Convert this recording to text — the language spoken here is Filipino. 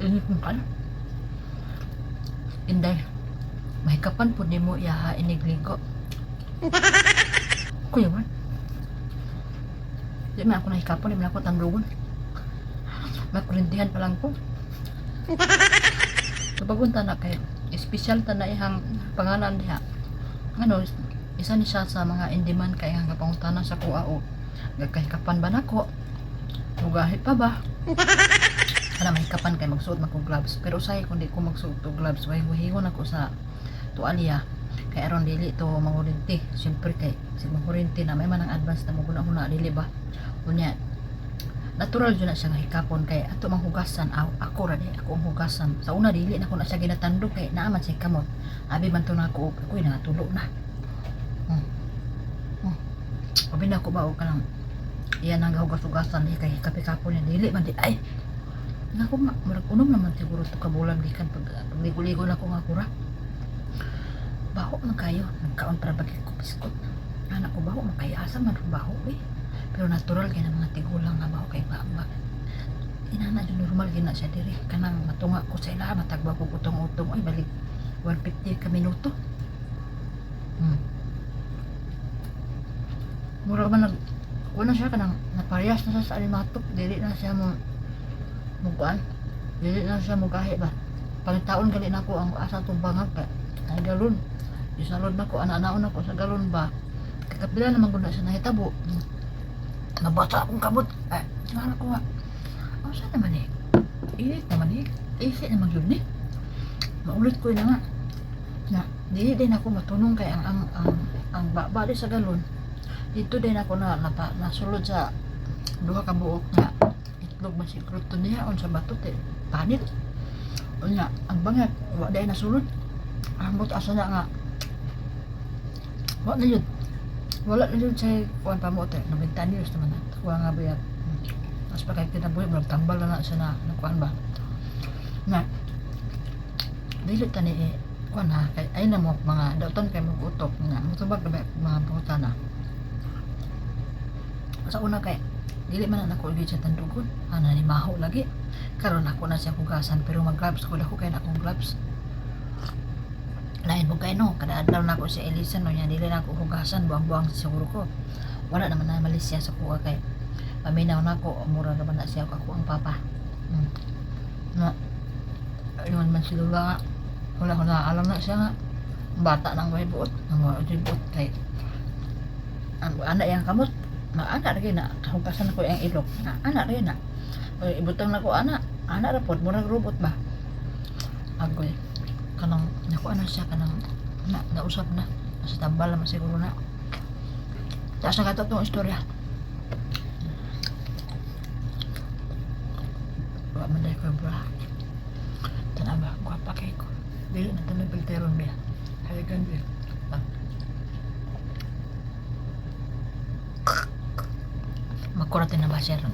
Init mo ka na. Inday, mahikapan po ni mo yaha inigligo. Kuya man. Di man ako nahikapon, di man ako tandungon. Makurintihan pa lang po. Kapagunta na kayo. Espesyal ta na ihang pangalan diha. Ano, isa ni siya sa mga indiman kay ang kapangutana sa kuha o gagkahikapan ba nako? Mugahit pa ba? Ana mahikapan kay magsuot man kog gloves. Pero usahay kung di ko magsuot og gloves, wahingon ako sa tuwalya. Kay aron dili to mangurinti. Siyempre kay sig mangurinti na may man ang advance na maguna-una dili ba? Unya natural jud na siya nga hikapon kay ato manghugasan ako ra di ako ang hugasan. Sa una dili na ko na siya ginatandog kay naa man siya kamot. Abi man to nako ako'y nangatulo na. Abi na ko ba og kanang iyan ang hugas-hugasan di kay hikapon niya dili man di ay. Nga ko murag unom naman siguro to kabulan gikan pag ligo-ligo na ko nga kura. Baho man kayo, nagkaon para bagay ko biskot. Anak ko baho makayasa man baho eh. Pero natural kay ng mga tigulang nga baho kay ba. Inana jud normal gina siya diri kanang matunga ko sa ila matagba ko utong-utong ay balik 150 ka minuto. Mura man wala siya kanang naparehas na sa alimatok dili na siya mo mukuan dili na siya mugahi ba pangitaon gali nako ang asa tong bangag ka ay galon isalod nako ana-anaon nako sa galon ba kakapila naman gud na siya nahitabo nabasa akong kabot tingala ko nga asa naman eh init naman eh isip naman yun eh maulit ko na nga na dili din ako matunong kay ang baba di sa galon dito din ako na nasulod sa duha ka buok nga itlog man si kruto niya on sa batot eh panit unya ang bangag wa day nasulod ambot asa na nga wa na yun wala na yun sa kuan pa mo te 90 years naman na kuha nga bayat as pa kay kinabuhi magtambal na siya na kuan ba na dili tani eh kuan ha kay ay na mo mga dautan kay mag-utok nga mutubag na mga buta na sa una kay dili man na ako ulit sa tandugon ana ni maho lagi karon ako na siya hugasan pero mag gloves ko dako kay na akong gloves lain mo kay no kada adlaw na ako si Elisa no nya dili na ako hugasan buang-buang siguro ko wala naman na Malaysia sa kuha kay paminaw na ako mura naman na siya ako ang papa na ayun man sila wala ko na alam na siya nga bata nang may buot ang mga buot kay ang anak yang kamot anak rin na hugasan ako yung ilok anak rin na ibutang na ko anak rapod murag robot ba agoy kanang naku anak siya kanang nausap na sa tambal naman siguro na taas na kato itong istorya wala man dahil ko bra tanaba guwapa kay ko dili na tanong pilteron niya halikan niya makuratin na ba siya ron